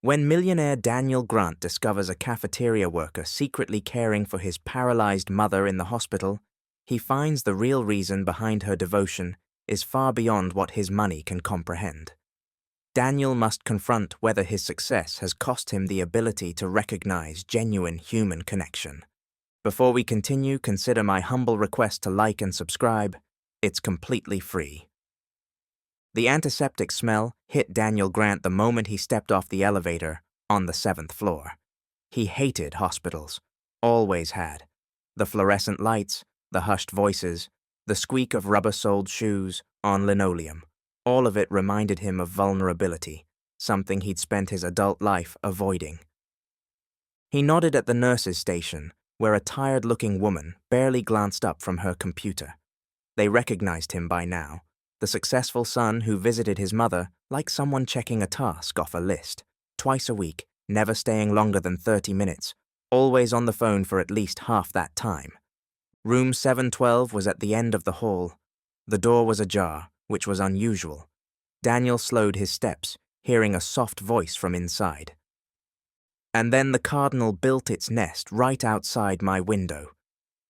When millionaire Daniel Grant discovers a cafeteria worker secretly caring for his paralyzed mother in the hospital, he finds the real reason behind her devotion is far beyond what his money can comprehend. Daniel must confront whether his success has cost him the ability to recognize genuine human connection. Before we continue, consider my humble request to like and subscribe. It's completely free. The antiseptic smell hit Daniel Grant the moment he stepped off the elevator on the 7th floor. He hated hospitals, always had. The fluorescent lights, the hushed voices, the squeak of rubber-soled shoes on linoleum. All of it reminded him of vulnerability, something he'd spent his adult life avoiding. He nodded at the nurse's station, where a tired-looking woman barely glanced up from her computer. They recognized him by now, the successful son who visited his mother like someone checking a task off a list, twice a week, never staying longer than 30 minutes, always on the phone for at least half that time. Room 712 was at the end of the hall. The door was ajar, which was unusual. Daniel slowed his steps, hearing a soft voice from inside. And then the cardinal built its nest right outside my window.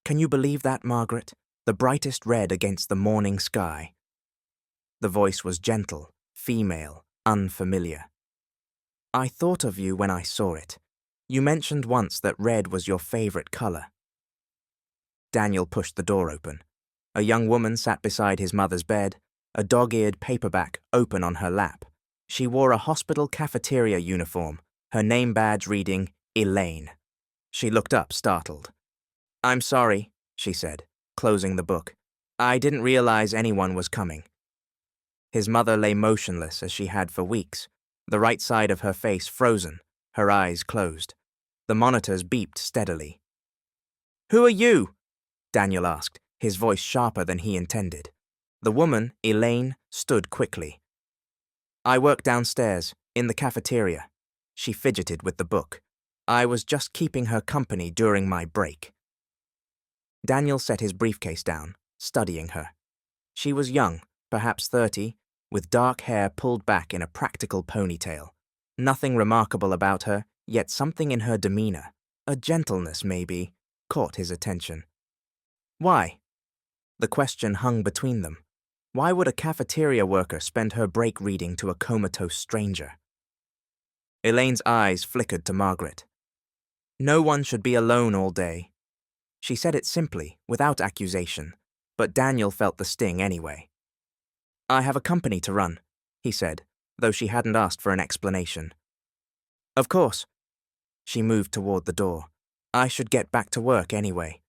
Can you believe that, Margaret? The brightest red against the morning sky. The voice was gentle, female, unfamiliar. I thought of you when I saw it. You mentioned once that red was your favorite color. Daniel pushed the door open. A young woman sat beside his mother's bed, a dog-eared paperback open on her lap. She wore a hospital cafeteria uniform, her name badge reading Elaine. She looked up, startled. I'm sorry, she said, closing the book. I didn't realize anyone was coming. His mother lay motionless as she had for weeks, the right side of her face frozen, her eyes closed. The monitors beeped steadily. Who are you? Daniel asked, his voice sharper than he intended. The woman, Elaine, stood quickly. I work downstairs, in the cafeteria. She fidgeted with the book. I was just keeping her company during my break. Daniel set his briefcase down, studying her. She was young, perhaps 30, with dark hair pulled back in a practical ponytail. Nothing remarkable about her, yet something in her demeanor, a gentleness maybe, caught his attention. Why? The question hung between them. Why would a cafeteria worker spend her break reading to a comatose stranger? Elaine's eyes flickered to Margaret. No one should be alone all day. She said it simply, without accusation, but Daniel felt the sting anyway. I have a company to run, he said, though she hadn't asked for an explanation. Of course. She moved toward the door. I should get back to work anyway.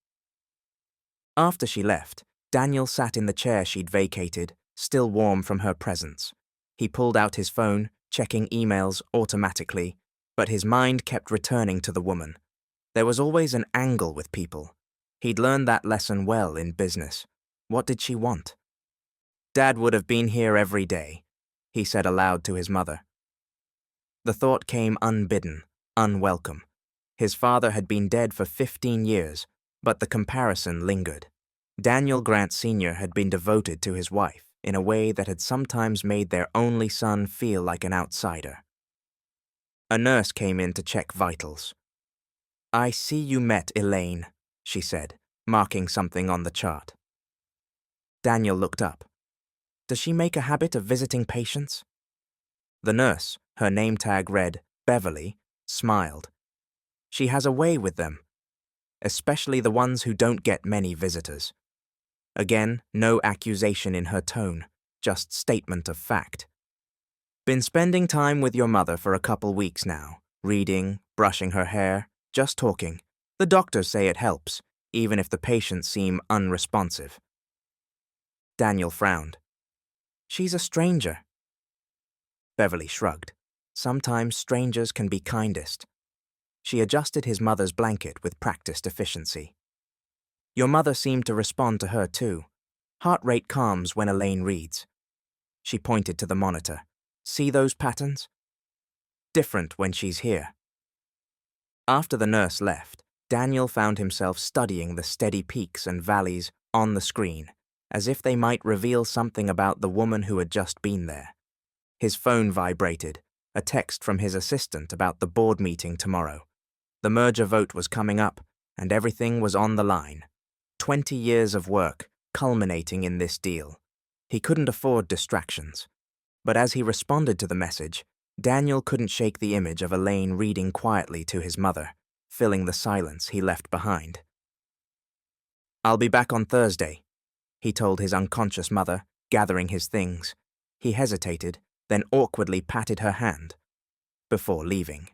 After she left, Daniel sat in the chair she'd vacated, still warm from her presence. He pulled out his phone, checking emails automatically, but his mind kept returning to the woman. There was always an angle with people. He'd learned that lesson well in business. What did she want? Dad would have been here every day, he said aloud to his mother. The thought came unbidden, unwelcome. His father had been dead for 15 years, but the comparison lingered. Daniel Grant Sr. had been devoted to his wife in a way that had sometimes made their only son feel like an outsider. A nurse came in to check vitals. I see you met Elaine, she said, marking something on the chart. Daniel looked up. Does she make a habit of visiting patients? The nurse, her name tag read Beverly, smiled. She has a way with them, especially the ones who don't get many visitors. Again, no accusation in her tone, just statement of fact. Been spending time with your mother for a couple weeks now, reading, brushing her hair, just talking. The doctors say it helps, even if the patients seem unresponsive. Daniel frowned. She's a stranger. Beverly shrugged. Sometimes strangers can be kindest. She adjusted his mother's blanket with practiced efficiency. Your mother seemed to respond to her too. Heart rate calms when Elaine reads. She pointed to the monitor. See those patterns? Different when she's here. After the nurse left, Daniel found himself studying the steady peaks and valleys on the screen, as if they might reveal something about the woman who had just been there. His phone vibrated, a text from his assistant about the board meeting tomorrow. The merger vote was coming up, and everything was on the line. 20 years of work, culminating in this deal. He couldn't afford distractions. But as he responded to the message, Daniel couldn't shake the image of Elaine reading quietly to his mother, filling the silence he left behind. "I'll be back on Thursday," he told his unconscious mother, gathering his things. He hesitated, then awkwardly patted her hand, before leaving.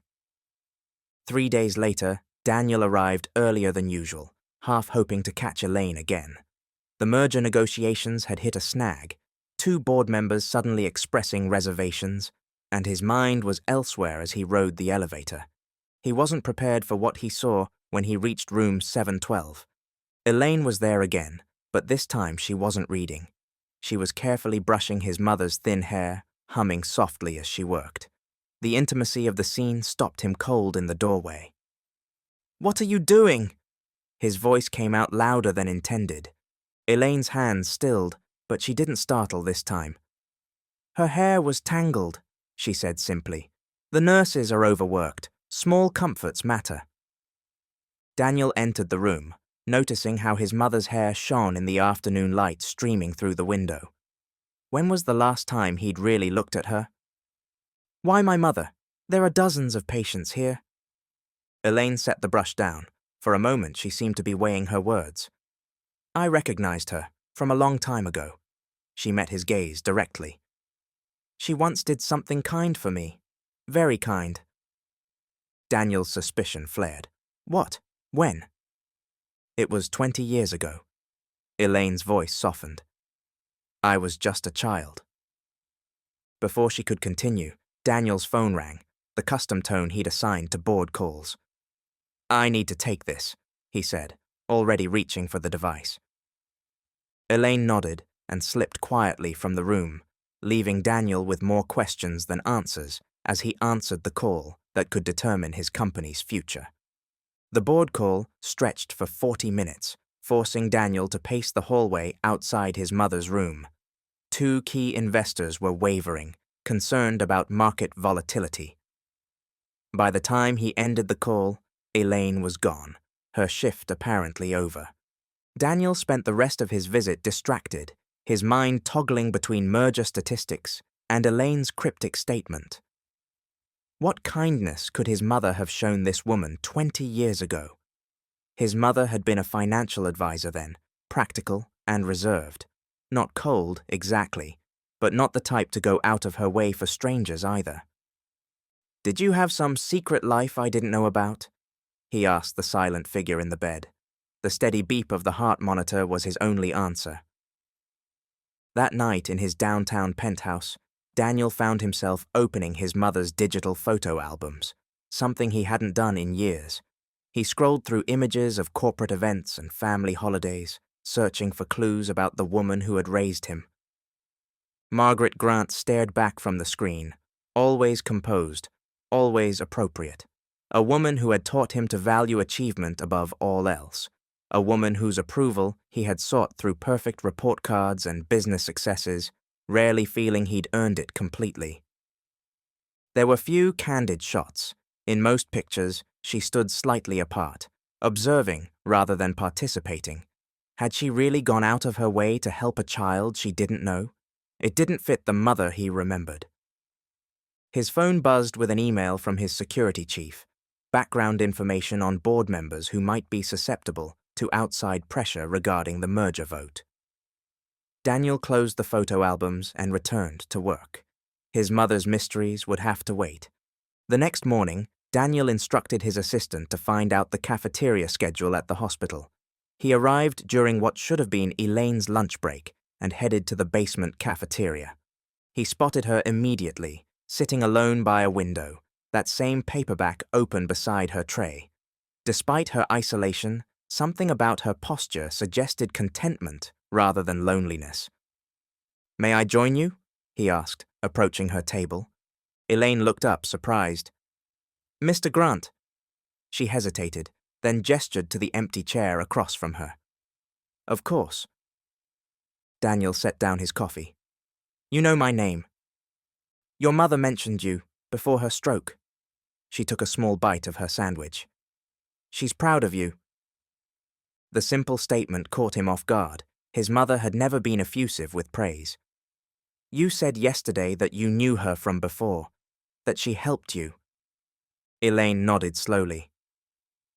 3 days later, Daniel arrived earlier than usual, half hoping to catch Elaine again. The merger negotiations had hit a snag, 2 board members suddenly expressing reservations, and his mind was elsewhere as he rode the elevator. He wasn't prepared for what he saw when he reached room 712. Elaine was there again, but this time she wasn't reading. She was carefully brushing his mother's thin hair, humming softly as she worked. The intimacy of the scene stopped him cold in the doorway. "What are you doing?" His voice came out louder than intended. Elaine's hands stilled, but she didn't startle this time. "Her hair was tangled," she said simply. "The nurses are overworked. Small comforts matter." Daniel entered the room, noticing how his mother's hair shone in the afternoon light streaming through the window. When was the last time he'd really looked at her? "Why my mother? There are dozens of patients here." Elaine set the brush down. For a moment she seemed to be weighing her words. "I recognized her, from a long time ago." She met his gaze directly. "She once did something kind for me. Very kind." Daniel's suspicion flared. "What? When?" "It was 20 years ago." Elaine's voice softened. "I was just a child." Before she could continue, Daniel's phone rang, the custom tone he'd assigned to board calls. "I need to take this," he said, already reaching for the device. Elaine nodded and slipped quietly from the room, leaving Daniel with more questions than answers as he answered the call that could determine his company's future. The board call stretched for 40 minutes, forcing Daniel to pace the hallway outside his mother's room. 2 key investors were wavering, concerned about market volatility. By the time he ended the call, Elaine was gone, her shift apparently over. Daniel spent the rest of his visit distracted, his mind toggling between merger statistics and Elaine's cryptic statement. What kindness could his mother have shown this woman 20 years ago? His mother had been a financial advisor then, practical and reserved. Not cold, exactly, but not the type to go out of her way for strangers either. "Did you have some secret life I didn't know about?" he asked the silent figure in the bed. The steady beep of the heart monitor was his only answer. That night in his downtown penthouse, Daniel found himself opening his mother's digital photo albums, something he hadn't done in years. He scrolled through images of corporate events and family holidays, searching for clues about the woman who had raised him. Margaret Grant stared back from the screen, always composed, always appropriate. A woman who had taught him to value achievement above all else. A woman whose approval he had sought through perfect report cards and business successes, rarely feeling he'd earned it completely. There were few candid shots. In most pictures, she stood slightly apart, observing rather than participating. Had she really gone out of her way to help a child she didn't know? It didn't fit the mother he remembered. His phone buzzed with an email from his security chief, background information on board members who might be susceptible to outside pressure regarding the merger vote. Daniel closed the photo albums and returned to work. His mother's mysteries would have to wait. The next morning, Daniel instructed his assistant to find out the cafeteria schedule at the hospital. He arrived during what should have been Elaine's lunch break and headed to the basement cafeteria. He spotted her immediately, sitting alone by a window, that same paperback open beside her tray. Despite her isolation, something about her posture suggested contentment rather than loneliness. "May I join you?" he asked, approaching her table. Elaine looked up, surprised. "Mr. Grant." She hesitated, then gestured to the empty chair across from her. "Of course." Daniel set down his coffee. "You know my name." "Your mother mentioned you. before her stroke. She took a small bite of her sandwich. She's proud of you. The simple statement caught him off guard. His mother had never been effusive with praise. You said yesterday that you knew her from before, that she helped you. Elaine nodded slowly.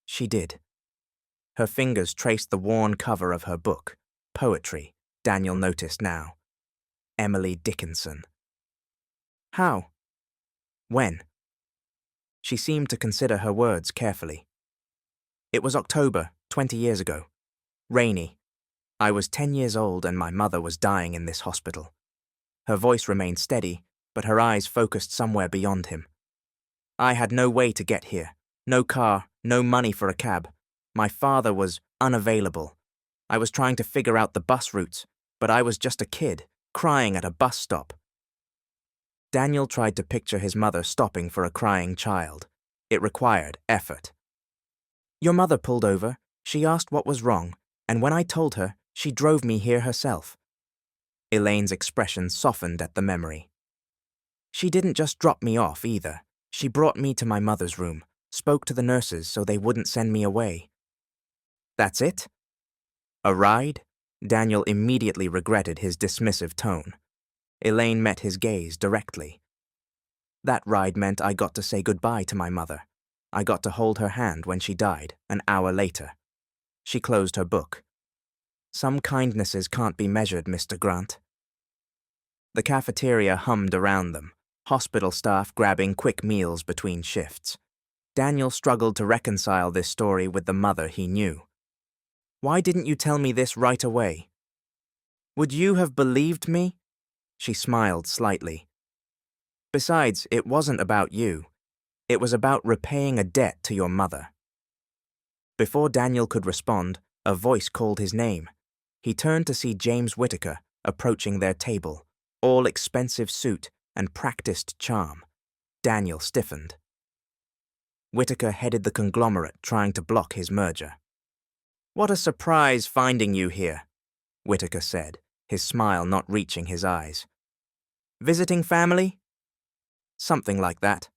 She did. Her fingers traced the worn cover of her book, Poetry, Daniel noticed now. Emily Dickinson. How? When? She seemed to consider her words carefully. It was October, 20 years ago. Rainy. I was 10 years old and my mother was dying in this hospital. Her voice remained steady, but her eyes focused somewhere beyond him. I had no way to get here. No car, no money for a cab. My father was unavailable. I was trying to figure out the bus routes, but I was just a kid, crying at a bus stop. Daniel tried to picture his mother stopping for a crying child. It required effort. Your mother pulled over, she asked what was wrong, and when I told her, she drove me here herself. Elaine's expression softened at the memory. She didn't just drop me off either. She brought me to my mother's room, spoke to the nurses so they wouldn't send me away. That's it? A ride? Daniel immediately regretted his dismissive tone. Elaine met his gaze directly. That ride meant I got to say goodbye to my mother. I got to hold her hand when she died, an hour later. She closed her book. Some kindnesses can't be measured, Mr. Grant. The cafeteria hummed around them, hospital staff grabbing quick meals between shifts. Daniel struggled to reconcile this story with the mother he knew. Why didn't you tell me this right away? Would you have believed me? She smiled slightly. Besides, it wasn't about you. It was about repaying a debt to your mother. Before Daniel could respond, a voice called his name. He turned to see James Whittaker approaching their table, all expensive suit and practiced charm. Daniel stiffened. Whittaker headed the conglomerate trying to block his merger. What a surprise finding you here, Whittaker said, his smile not reaching his eyes. Visiting family? Something like that,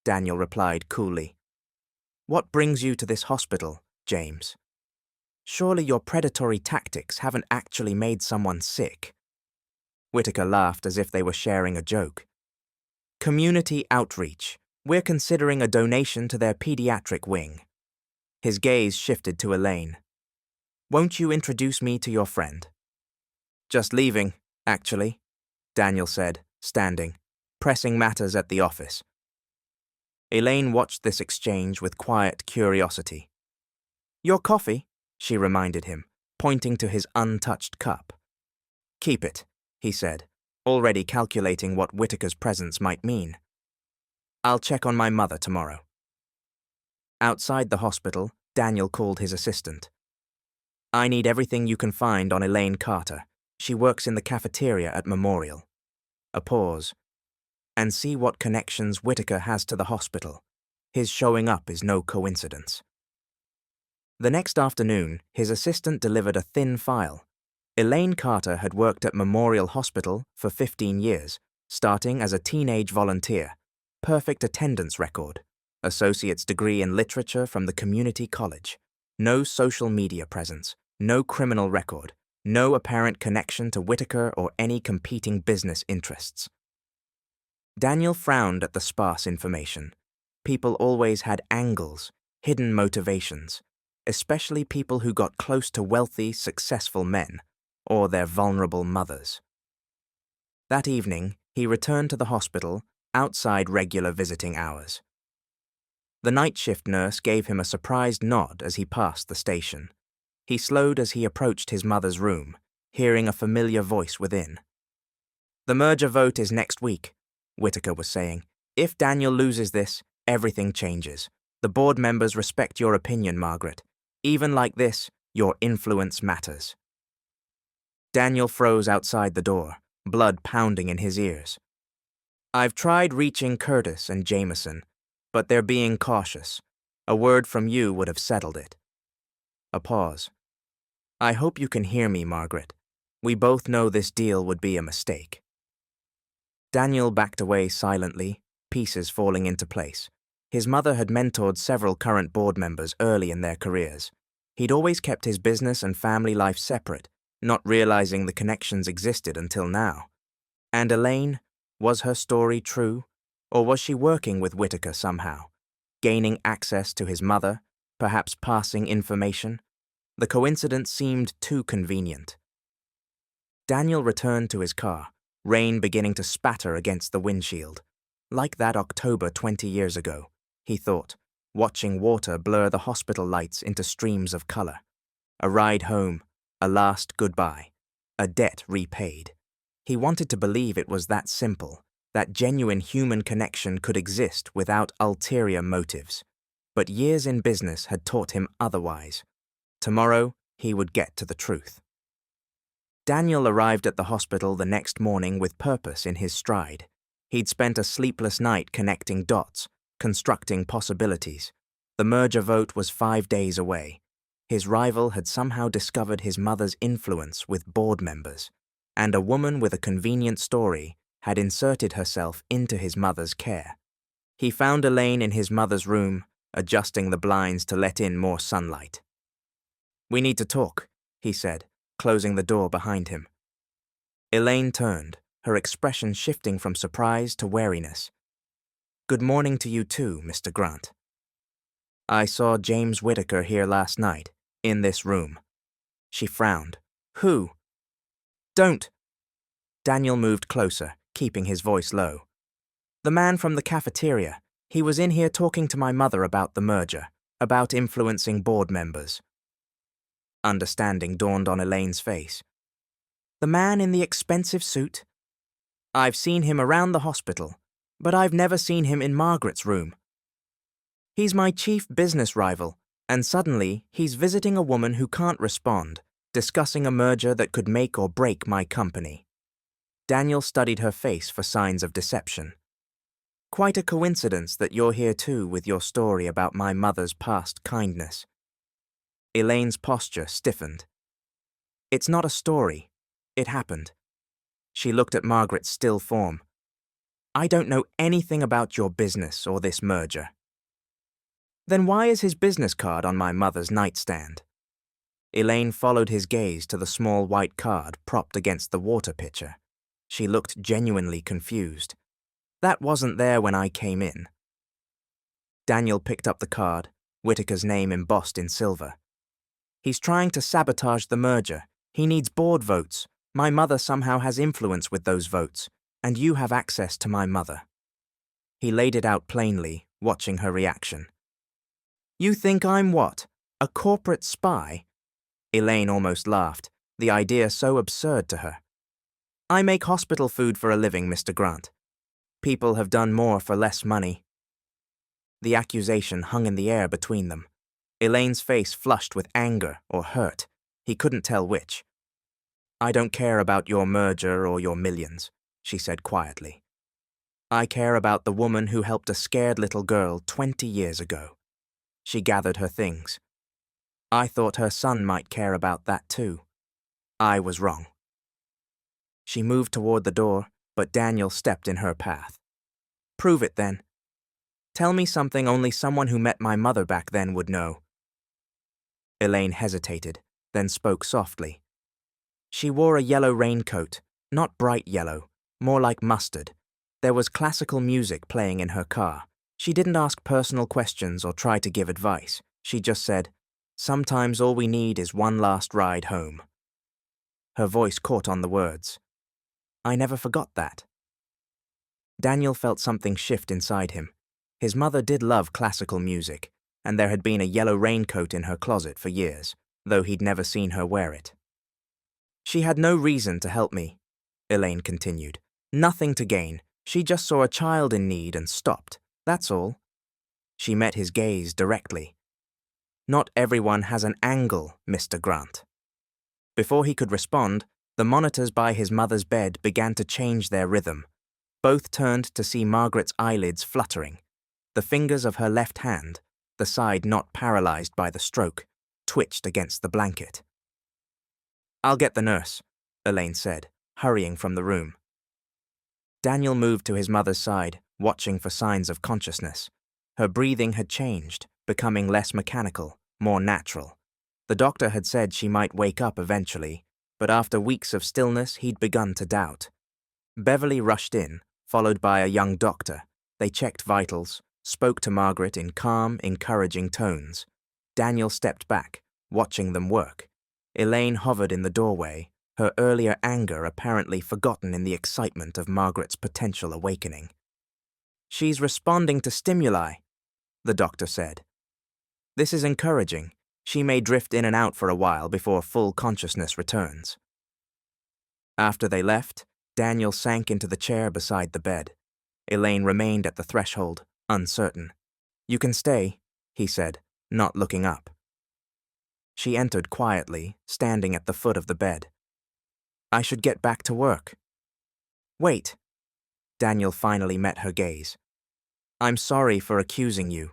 Daniel replied coolly. What brings you to this hospital, James? Surely your predatory tactics haven't actually made someone sick. Whittaker laughed as if they were sharing a joke. Community outreach. We're considering a donation to their pediatric wing. His gaze shifted to Elaine. Won't you introduce me to your friend? Just leaving, actually, Daniel said, standing, pressing matters at the office. Elaine watched this exchange with quiet curiosity. Your coffee, she reminded him, pointing to his untouched cup. Keep it, he said, already calculating what Whittaker's presence might mean. I'll check on my mother tomorrow. Outside the hospital, Daniel called his assistant. I need everything you can find on Elaine Carter. She works in the cafeteria at Memorial. A pause. And see what connections Whittaker has to the hospital. His showing up is no coincidence. The next afternoon, his assistant delivered a thin file. Elaine Carter had worked at Memorial Hospital for 15 years, starting as a teenage volunteer. Perfect attendance record. Associate's degree in literature from the community college. No social media presence. No criminal record. No apparent connection to Whittaker or any competing business interests. Daniel frowned at the sparse information. People always had angles, hidden motivations, especially people who got close to wealthy, successful men, or their vulnerable mothers. That evening, he returned to the hospital outside regular visiting hours. The night shift nurse gave him a surprised nod as he passed the station. He slowed as he approached his mother's room, hearing a familiar voice within. The merger vote is next week, Whittaker was saying. If Daniel loses this, everything changes. The board members respect your opinion, Margaret. Even like this, your influence matters. Daniel froze outside the door, blood pounding in his ears. I've tried reaching Curtis and Jameson, but they're being cautious. A word from you would have settled it. A pause. I hope you can hear me, Margaret. We both know this deal would be a mistake. Daniel backed away silently, pieces falling into place. His mother had mentored several current board members early in their careers. He'd always kept his business and family life separate, not realizing the connections existed until now. And Elaine, was her story true? Or was she working with Whitaker somehow, gaining access to his mother, perhaps passing information? The coincidence seemed too convenient. Daniel returned to his car, rain beginning to spatter against the windshield. Like that October 20 years ago, he thought, watching water blur the hospital lights into streams of color. A ride home, a last goodbye, a debt repaid. He wanted to believe it was that simple, that genuine human connection could exist without ulterior motives. But years in business had taught him otherwise. Tomorrow, he would get to the truth. Daniel arrived at the hospital the next morning with purpose in his stride. He'd spent a sleepless night connecting dots, constructing possibilities. The merger vote was 5 days away. His rival had somehow discovered his mother's influence with board members, and a woman with a convenient story had inserted herself into his mother's care. He found Elaine in his mother's room, adjusting the blinds to let in more sunlight. "We need to talk," he said, closing the door behind him. Elaine turned, her expression shifting from surprise to wariness. "Good morning to you too, Mr. Grant. I saw James Whitaker here last night, in this room." She frowned. "Who?" "Don't." Daniel moved closer, keeping his voice low. "The man from the cafeteria. He was in here talking to my mother about the merger, about influencing board members." Understanding dawned on Elaine's face. "The man in the expensive suit? I've seen him around the hospital, but I've never seen him in Margaret's room. He's my chief business rival, and suddenly he's visiting a woman who can't respond, discussing a merger that could make or break my company." Daniel studied her face for signs of deception. "Quite a coincidence that you're here too with your story about my mother's past kindness." Elaine's posture stiffened. "It's not a story. It happened." She looked at Margaret's still form. "I don't know anything about your business or this merger." "Then why is his business card on my mother's nightstand?" Elaine followed his gaze to the small white card propped against the water pitcher. She looked genuinely confused. "That wasn't there when I came in." Daniel picked up the card, Whitaker's name embossed in silver. "He's trying to sabotage the merger. He needs board votes. My mother somehow has influence with those votes, and you have access to my mother." He laid it out plainly, watching her reaction. "You think I'm what? A corporate spy?" Elaine almost laughed, the idea so absurd to her. "I make hospital food for a living, Mr. Grant. People have done more for less money." The accusation hung in the air between them. Elaine's face flushed with anger or hurt. He couldn't tell which. "I don't care about your merger or your millions," she said quietly. "I care about the woman who helped a scared little girl 20 years ago." She gathered her things. "I thought her son might care about that too. I was wrong." She moved toward the door, but Daniel stepped in her path. "Prove it then. Tell me something only someone who met my mother back then would know." Elaine hesitated, then spoke softly. "She wore a yellow raincoat, not bright yellow, more like mustard. There was classical music playing in her car. She didn't ask personal questions or try to give advice. She just said, 'Sometimes all we need is one last ride home.'" Her voice caught on the words. "I never forgot that." Daniel felt something shift inside him. His mother did love classical music, and there had been a yellow raincoat in her closet for years, though he'd never seen her wear it. "She had no reason to help me," Elaine continued. "Nothing to gain. She just saw a child in need and stopped. That's all." She met his gaze directly. "Not everyone has an angle, Mr. Grant." Before he could respond, the monitors by his mother's bed began to change their rhythm. Both turned to see Margaret's eyelids fluttering. The fingers of her left hand, the side not paralyzed by the stroke, twitched against the blanket. "I'll get the nurse," Elaine said, hurrying from the room. Daniel moved to his mother's side, watching for signs of consciousness. Her breathing had changed, becoming less mechanical, more natural. The doctor had said she might wake up eventually, but after weeks of stillness he'd begun to doubt. Beverly rushed in, followed by a young doctor. They checked vitals, spoke to Margaret in calm, encouraging tones. Daniel stepped back, watching them work. Elaine hovered in the doorway, her earlier anger apparently forgotten in the excitement of Margaret's potential awakening. "She's responding to stimuli," the doctor said. "This is encouraging. She may drift in and out for a while before full consciousness returns." After they left, Daniel sank into the chair beside the bed. Elaine remained at the threshold, uncertain. "You can stay," he said, not looking up. She entered quietly, standing at the foot of the bed. "I should get back to work." "Wait." Daniel finally met her gaze. "I'm sorry for accusing you.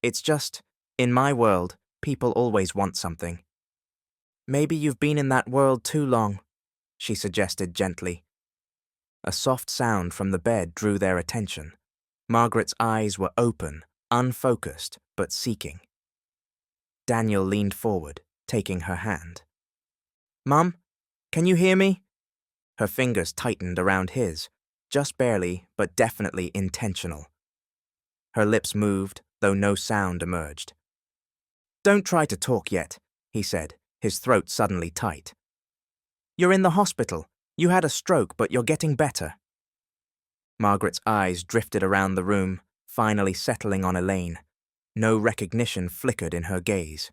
It's just, in my world, people always want something." "Maybe you've been in that world too long," she suggested gently. A soft sound from the bed drew their attention. Margaret's eyes were open, unfocused, but seeking. Daniel leaned forward, taking her hand. "Mum, can you hear me?" Her fingers tightened around his, just barely, but definitely intentional. Her lips moved, though no sound emerged. "Don't try to talk yet," he said, his throat suddenly tight. "You're in the hospital. You had a stroke, but you're getting better." Margaret's eyes drifted around the room, finally settling on Elaine. No recognition flickered in her gaze.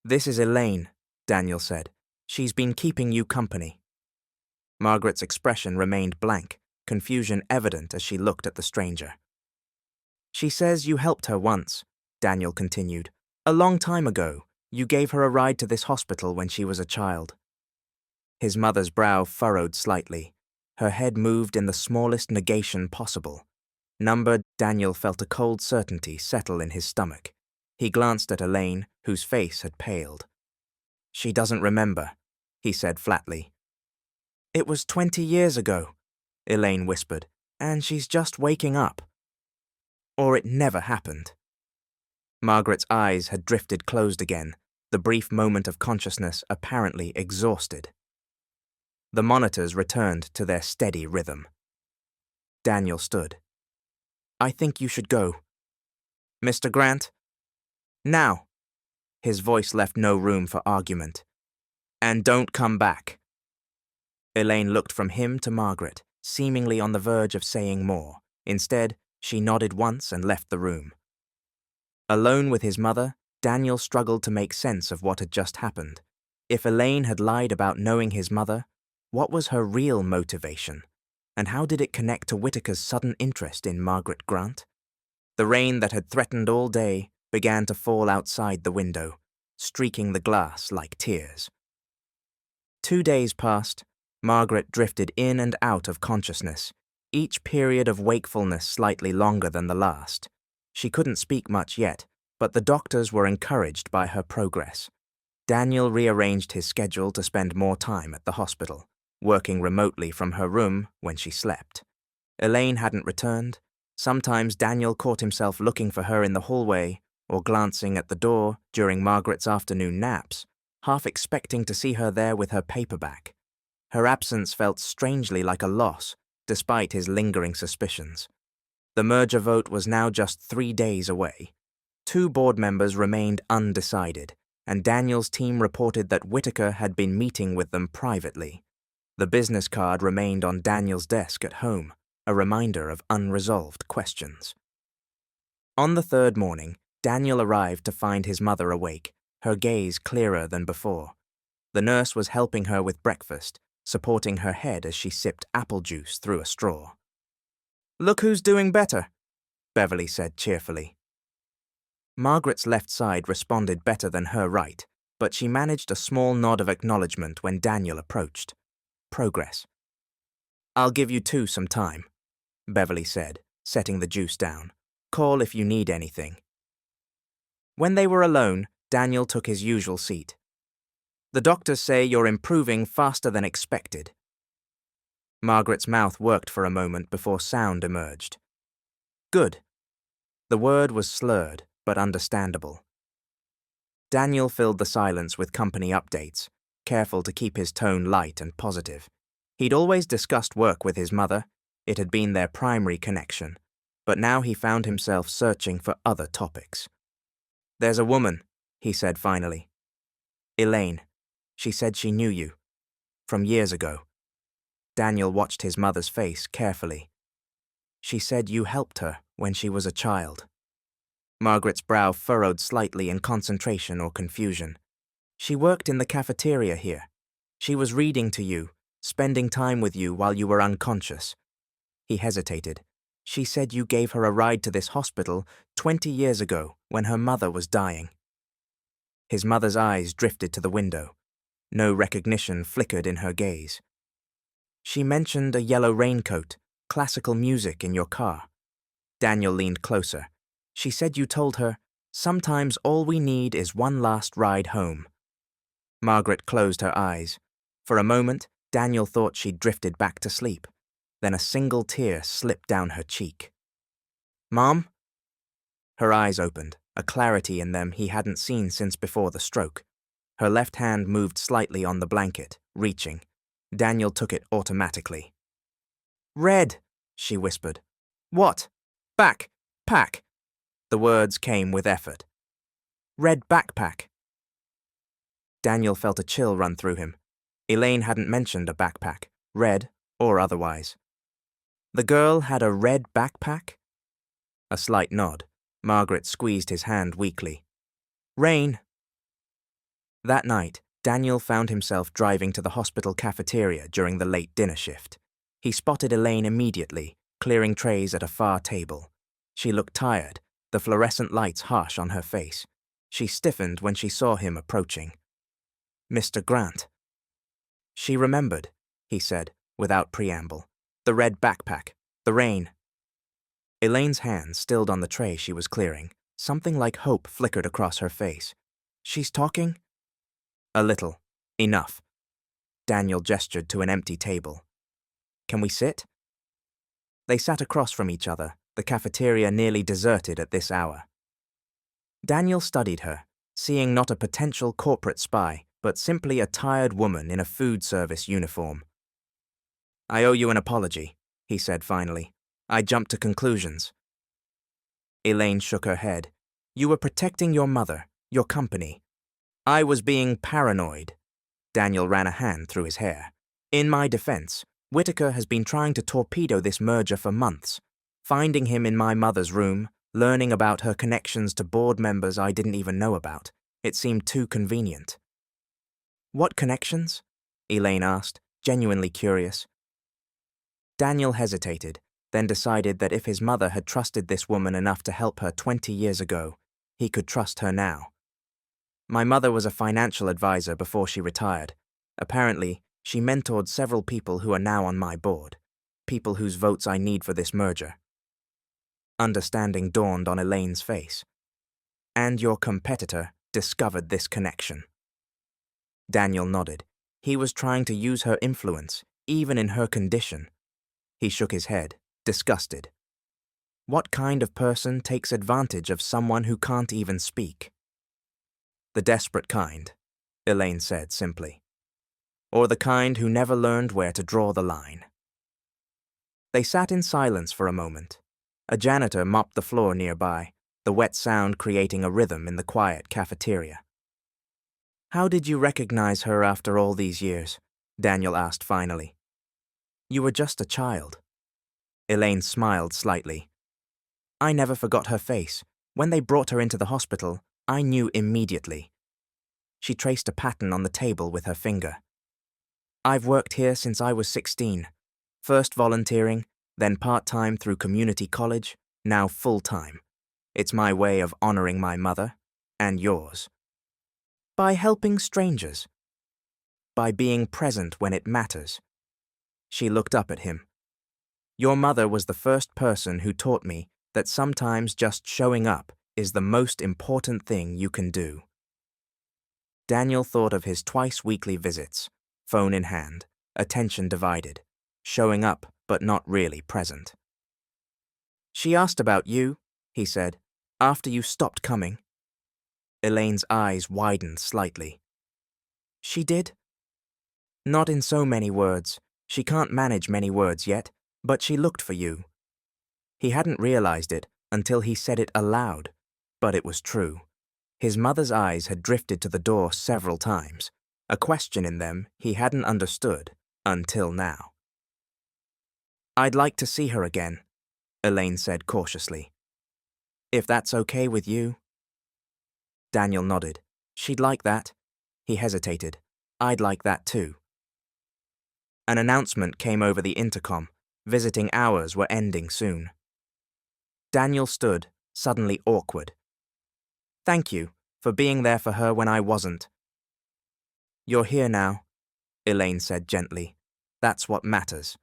"This is Elaine," Daniel said. "She's been keeping you company." Margaret's expression remained blank, confusion evident as she looked at the stranger. "She says you helped her once," Daniel continued. "A long time ago, you gave her a ride to this hospital when she was a child." His mother's brow furrowed slightly. Her head moved in the smallest negation possible. Numbered, Daniel felt a cold certainty settle in his stomach. He glanced at Elaine, whose face had paled. "She doesn't remember," he said flatly. "It was 20 years ago," Elaine whispered, "and she's just waking up." Or it never happened. Margaret's eyes had drifted closed again, the brief moment of consciousness apparently exhausted. The monitors returned to their steady rhythm. Daniel stood. "I think you should go." "Mr. Grant?" "Now." His voice left no room for argument. "And don't come back." Elaine looked from him to Margaret, seemingly on the verge of saying more. Instead, she nodded once and left the room. Alone with his mother, Daniel struggled to make sense of what had just happened. If Elaine had lied about knowing his mother, what was her real motivation? And how did it connect to Whitaker's sudden interest in Margaret Grant? The rain that had threatened all day began to fall outside the window, streaking the glass like tears. 2 days passed. Margaret drifted in and out of consciousness, each period of wakefulness slightly longer than the last. She couldn't speak much yet, but the doctors were encouraged by her progress. Daniel rearranged his schedule to spend more time at the hospital, working remotely from her room when she slept. Elaine hadn't returned. Sometimes Daniel caught himself looking for her in the hallway or glancing at the door during Margaret's afternoon naps, half expecting to see her there with her paperback. Her absence felt strangely like a loss, despite his lingering suspicions. The merger vote was now just 3 days away. 2 board members remained undecided, and Daniel's team reported that Whitaker had been meeting with them privately. The business card remained on Daniel's desk at home, a reminder of unresolved questions. On the 3rd morning, Daniel arrived to find his mother awake, her gaze clearer than before. The nurse was helping her with breakfast, supporting her head as she sipped apple juice through a straw. "Look who's doing better," Beverly said cheerfully. Margaret's left side responded better than her right, but she managed a small nod of acknowledgement when Daniel approached. Progress. "I'll give you 2 some time," Beverly said, setting the juice down. "Call if you need anything." When they were alone, Daniel took his usual seat. "The doctors say you're improving faster than expected." Margaret's mouth worked for a moment before sound emerged. Good. The word was slurred, but understandable. Daniel filled the silence with company updates, careful to keep his tone light and positive. He'd always discussed work with his mother. It had been their primary connection, but now he found himself searching for other topics. There's a woman, he said finally. Elaine. She said she knew you. From years ago. Daniel watched his mother's face carefully. She said you helped her when she was a child. Margaret's brow furrowed slightly in concentration or confusion. She worked in the cafeteria here. She was reading to you, spending time with you while you were unconscious. He hesitated. She said you gave her a ride to this hospital 20 years ago when her mother was dying. His mother's eyes drifted to the window. No recognition flickered in her gaze. She mentioned a yellow raincoat, classical music in your car. Daniel leaned closer. She said you told her, sometimes all we need is one last ride home. Margaret closed her eyes. For a moment, Daniel thought she'd drifted back to sleep. Then a single tear slipped down her cheek. Mom? Her eyes opened, a clarity in them he hadn't seen since before the stroke. Her left hand moved slightly on the blanket, reaching. Daniel took it automatically. Red, she whispered. What? Pack. The words came with effort. Red backpack. Daniel felt a chill run through him. Elaine hadn't mentioned a backpack, red or otherwise. The girl had a red backpack? A slight nod. Margaret squeezed his hand weakly. Rain. That night, Daniel found himself driving to the hospital cafeteria during the late dinner shift. He spotted Elaine immediately, clearing trays at a far table. She looked tired, the fluorescent lights harsh on her face. She stiffened when she saw him approaching. Mr. Grant. She remembered, he said, without preamble. The red backpack, the rain. Elaine's hand stilled on the tray she was clearing. Something like hope flickered across her face. She's talking? A little. Enough. Daniel gestured to an empty table. Can we sit? They sat across from each other, the cafeteria nearly deserted at this hour. Daniel studied her, seeing not a potential corporate spy, but simply a tired woman in a food service uniform. I owe you an apology, he said finally. I jumped to conclusions. Elaine shook her head. You were protecting your mother, your company. I was being paranoid. Daniel ran a hand through his hair. In my defense, Whitaker has been trying to torpedo this merger for months. Finding him in my mother's room, learning about her connections to board members I didn't even know about, it seemed too convenient. What connections? Elaine asked, genuinely curious. Daniel hesitated, then decided that if his mother had trusted this woman enough to help her 20 years ago, he could trust her now. My mother was a financial advisor before she retired. Apparently, she mentored several people who are now on my board, people whose votes I need for this merger. Understanding dawned on Elaine's face. And your competitor discovered this connection. Daniel nodded. He was trying to use her influence, even in her condition. He shook his head, disgusted. What kind of person takes advantage of someone who can't even speak? The desperate kind, Elaine said simply. Or the kind who never learned where to draw the line. They sat in silence for a moment. A janitor mopped the floor nearby, the wet sound creating a rhythm in the quiet cafeteria. How did you recognize her after all these years? Daniel asked finally. You were just a child. Elaine smiled slightly. I never forgot her face. When they brought her into the hospital, I knew immediately. She traced a pattern on the table with her finger. I've worked here since I was 16. First volunteering, then part-time through community college, now full-time. It's my way of honoring my mother, and yours. By helping strangers. By being present when it matters. She looked up at him. Your mother was the first person who taught me that sometimes just showing up is the most important thing you can do. Daniel thought of his twice-weekly visits, phone in hand, attention divided, showing up but not really present. She asked about you, he said, after you stopped coming. Elaine's eyes widened slightly. She did? Not in so many words. She can't manage many words yet, but she looked for you. He hadn't realized it until he said it aloud, but it was true. His mother's eyes had drifted to the door several times, a question in them he hadn't understood until now. I'd like to see her again, Elaine said cautiously. If that's okay with you? Daniel nodded. She'd like that. He hesitated. I'd like that too. An announcement came over the intercom. Visiting hours were ending soon. Daniel stood, suddenly awkward. Thank you for being there for her when I wasn't. You're here now, Elaine said gently. That's what matters.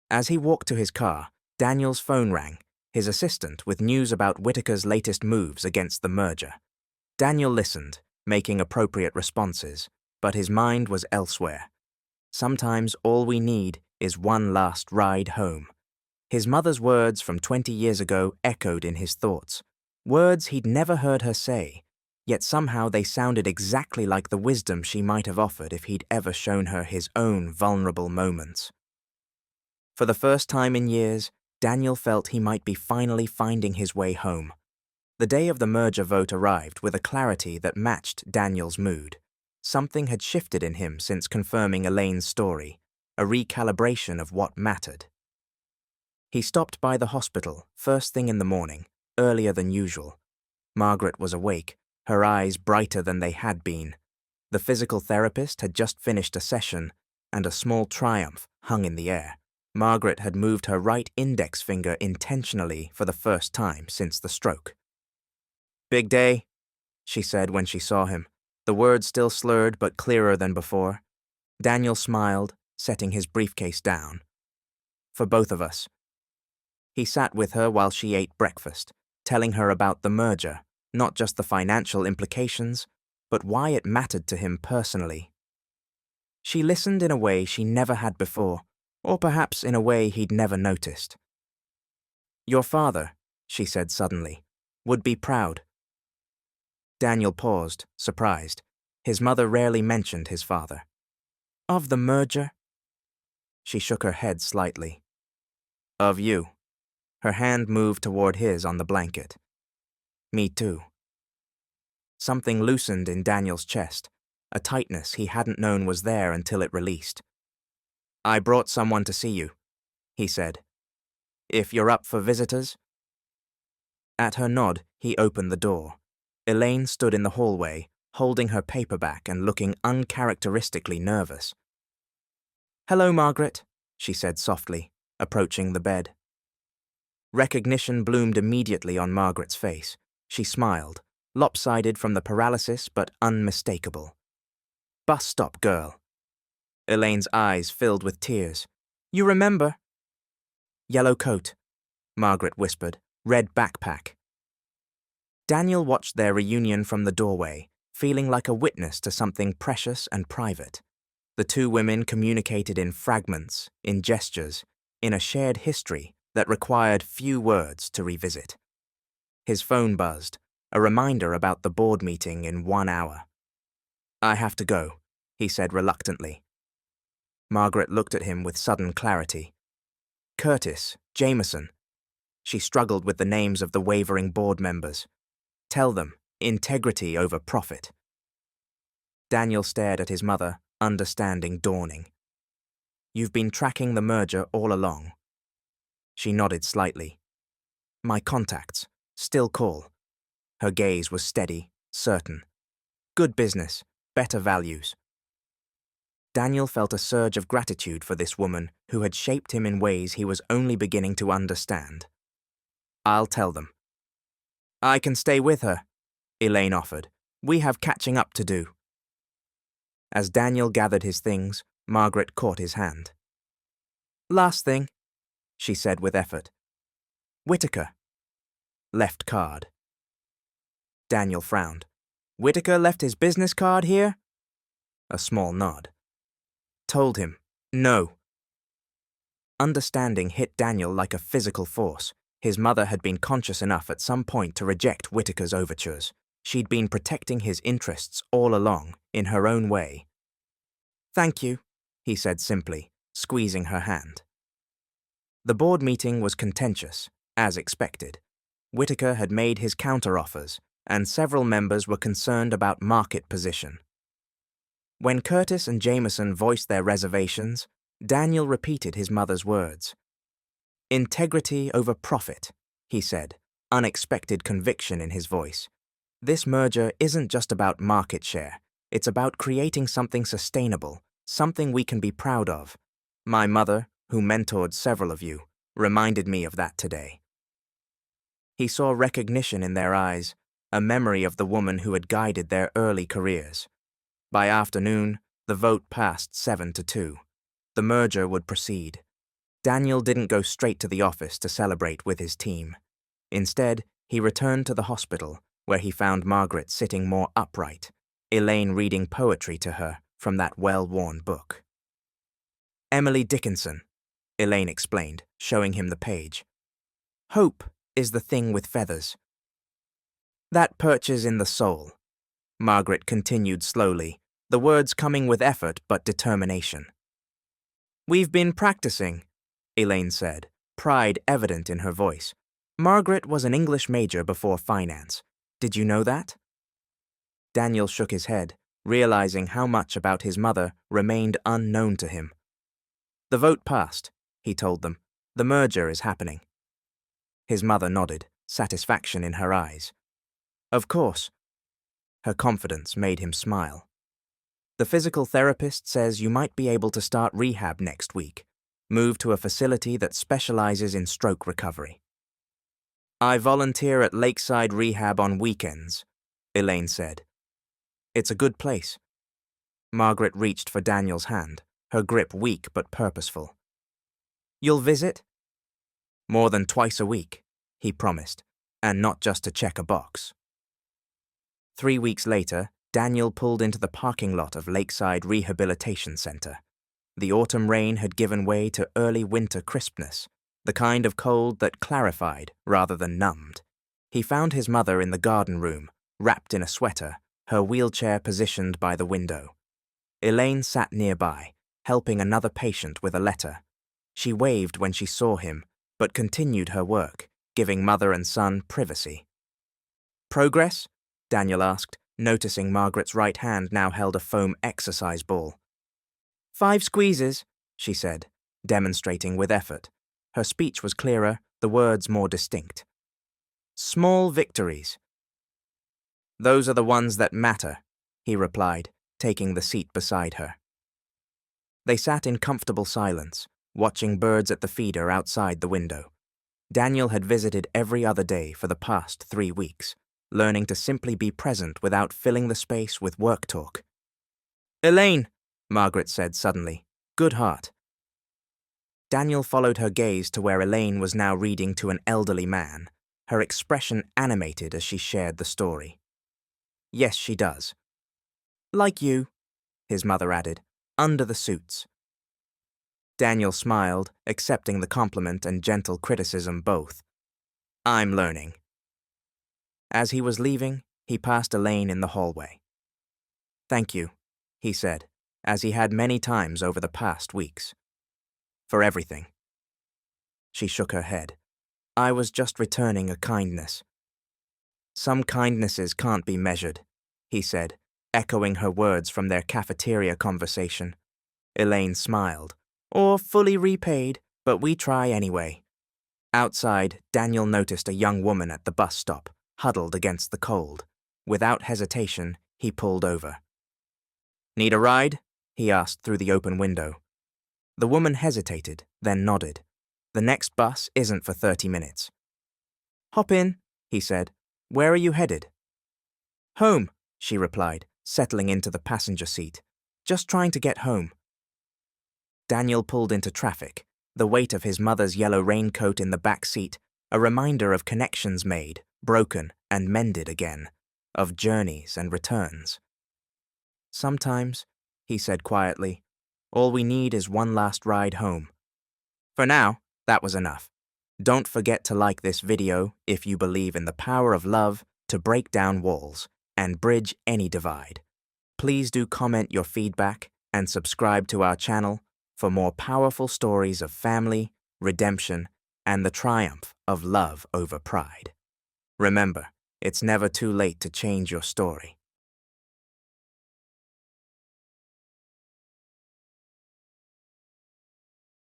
As he walked to his car, Daniel's phone rang, his assistant with news about Whitaker's latest moves against the merger. Daniel listened, making appropriate responses, but his mind was elsewhere. Sometimes all we need is one last ride home. His mother's words from 20 years ago echoed in his thoughts. Words he'd never heard her say, yet somehow they sounded exactly like the wisdom she might have offered if he'd ever shown her his own vulnerable moments. For the first time in years, Daniel felt he might be finally finding his way home. The day of the merger vote arrived with a clarity that matched Daniel's mood. Something had shifted in him since confirming Elaine's story, a recalibration of what mattered. He stopped by the hospital first thing in the morning, earlier than usual. Margaret was awake, her eyes brighter than they had been. The physical therapist had just finished a session, and a small triumph hung in the air. Margaret had moved her right index finger intentionally for the first time since the stroke. Big day, she said when she saw him, the words still slurred but clearer than before. Daniel smiled, setting his briefcase down. For both of us. He sat with her while she ate breakfast, telling her about the merger, not just the financial implications, but why it mattered to him personally. She listened in a way she never had before, or perhaps in a way he'd never noticed. Your father, she said suddenly, would be proud. Daniel paused, surprised. His mother rarely mentioned his father. Of the merger? She shook her head slightly. Of you. Her hand moved toward his on the blanket. Me too. Something loosened in Daniel's chest, a tightness he hadn't known was there until it released. I brought someone to see you, he said. If you're up for visitors? At her nod, he opened the door. Elaine stood in the hallway, holding her paperback and looking uncharacteristically nervous. Hello, Margaret, she said softly, approaching the bed. Recognition bloomed immediately on Margaret's face. She smiled, lopsided from the paralysis but unmistakable. Bus stop girl. Elaine's eyes filled with tears. You remember? Yellow coat, Margaret whispered, red backpack. Daniel watched their reunion from the doorway, feeling like a witness to something precious and private. The two women communicated in fragments, in gestures, in a shared history that required few words to revisit. His phone buzzed, a reminder about the board meeting in 1 hour. I have to go, he said reluctantly. Margaret looked at him with sudden clarity. Curtis, Jameson. She struggled with the names of the wavering board members. Tell them, integrity over profit. Daniel stared at his mother, understanding dawning. You've been tracking the merger all along. She nodded slightly. My contacts, still call. Her gaze was steady, certain. Good business, better values. Daniel felt a surge of gratitude for this woman who had shaped him in ways he was only beginning to understand. I'll tell them. I can stay with her, Elaine offered. We have catching up to do. As Daniel gathered his things, Margaret caught his hand. Last thing, she said with effort. Whitaker. Left card. Daniel frowned. Whitaker left his business card here? A small nod. Told him, no. Understanding hit Daniel like a physical force. His mother had been conscious enough at some point to reject Whitaker's overtures. She'd been protecting his interests all along, in her own way. "Thank you," he said simply, squeezing her hand. The board meeting was contentious, as expected. Whitaker had made his counteroffers, and several members were concerned about market position. When Curtis and Jameson voiced their reservations, Daniel repeated his mother's words. "Integrity over profit," he said, unexpected conviction in his voice. "This merger isn't just about market share. It's about creating something sustainable, something we can be proud of. My mother, who mentored several of you, reminded me of that today." He saw recognition in their eyes, a memory of the woman who had guided their early careers. By afternoon, the vote passed 7-2. The merger would proceed. Daniel didn't go straight to the office to celebrate with his team. Instead, he returned to the hospital, where he found Margaret sitting more upright, Elaine reading poetry to her from that well-worn book. "Emily Dickinson," Elaine explained, showing him the page. "Hope is the thing with feathers. That perches in the soul," Margaret continued slowly, the words coming with effort but determination. "We've been practicing," Elaine said, pride evident in her voice. "Margaret was an English major before finance. Did you know that?" Daniel shook his head, realizing how much about his mother remained unknown to him. "The vote passed," he told them. "The merger is happening." His mother nodded, satisfaction in her eyes. "Of course." Her confidence made him smile. "The physical therapist says you might be able to start rehab next week. Move to a facility that specializes in stroke recovery." "I volunteer at Lakeside Rehab on weekends," Elaine said. "It's a good place." Margaret reached for Daniel's hand, her grip weak but purposeful. "You'll visit?" "More than twice a week," he promised, and not just to check a box. 3 weeks later, Daniel pulled into the parking lot of Lakeside Rehabilitation Center. The autumn rain had given way to early winter crispness, the kind of cold that clarified rather than numbed. He found his mother in the garden room, wrapped in a sweater, her wheelchair positioned by the window. Elaine sat nearby, helping another patient with a letter. She waved when she saw him, but continued her work, giving mother and son privacy. "Progress?" Daniel asked, noticing Margaret's right hand now held a foam exercise ball. 5 squeezes, she said, demonstrating with effort. Her speech was clearer, the words more distinct. "Small victories." "Those are the ones that matter," he replied, taking the seat beside her. They sat in comfortable silence, watching birds at the feeder outside the window. Daniel had visited every other day for the past 3 weeks, learning to simply be present without filling the space with work talk. "Elaine," Margaret said suddenly, "good heart." Daniel followed her gaze to where Elaine was now reading to an elderly man, her expression animated as she shared the story. "Yes, she does." "Like you," his mother added, "under the suits." Daniel smiled, accepting the compliment and gentle criticism both. "I'm learning." As he was leaving, he passed Elaine in the hallway. "Thank you," he said, as he had many times over the past weeks. "For everything." She shook her head. "I was just returning a kindness." "Some kindnesses can't be measured," he said, echoing her words from their cafeteria conversation. Elaine smiled. "Or fully repaid, but we try anyway." Outside, Daniel noticed a young woman at the bus stop, huddled against the cold. Without hesitation, he pulled over. "Need a ride?" he asked through the open window. The woman hesitated, then nodded. "The next bus isn't for 30 minutes. "Hop in," he said. "Where are you headed?" "Home," she replied, settling into the passenger seat. "Just trying to get home." Daniel pulled into traffic, the weight of his mother's yellow raincoat in the back seat, a reminder of connections made, broken, and mended again, of journeys and returns. "Sometimes," he said quietly, "all we need is one last ride home." For now, that was enough. Don't forget to like this video if you believe in the power of love to break down walls and bridge any divide. Please do comment your feedback and subscribe to our channel for more powerful stories of family, redemption, and the triumph of love over pride. Remember, it's never too late to change your story.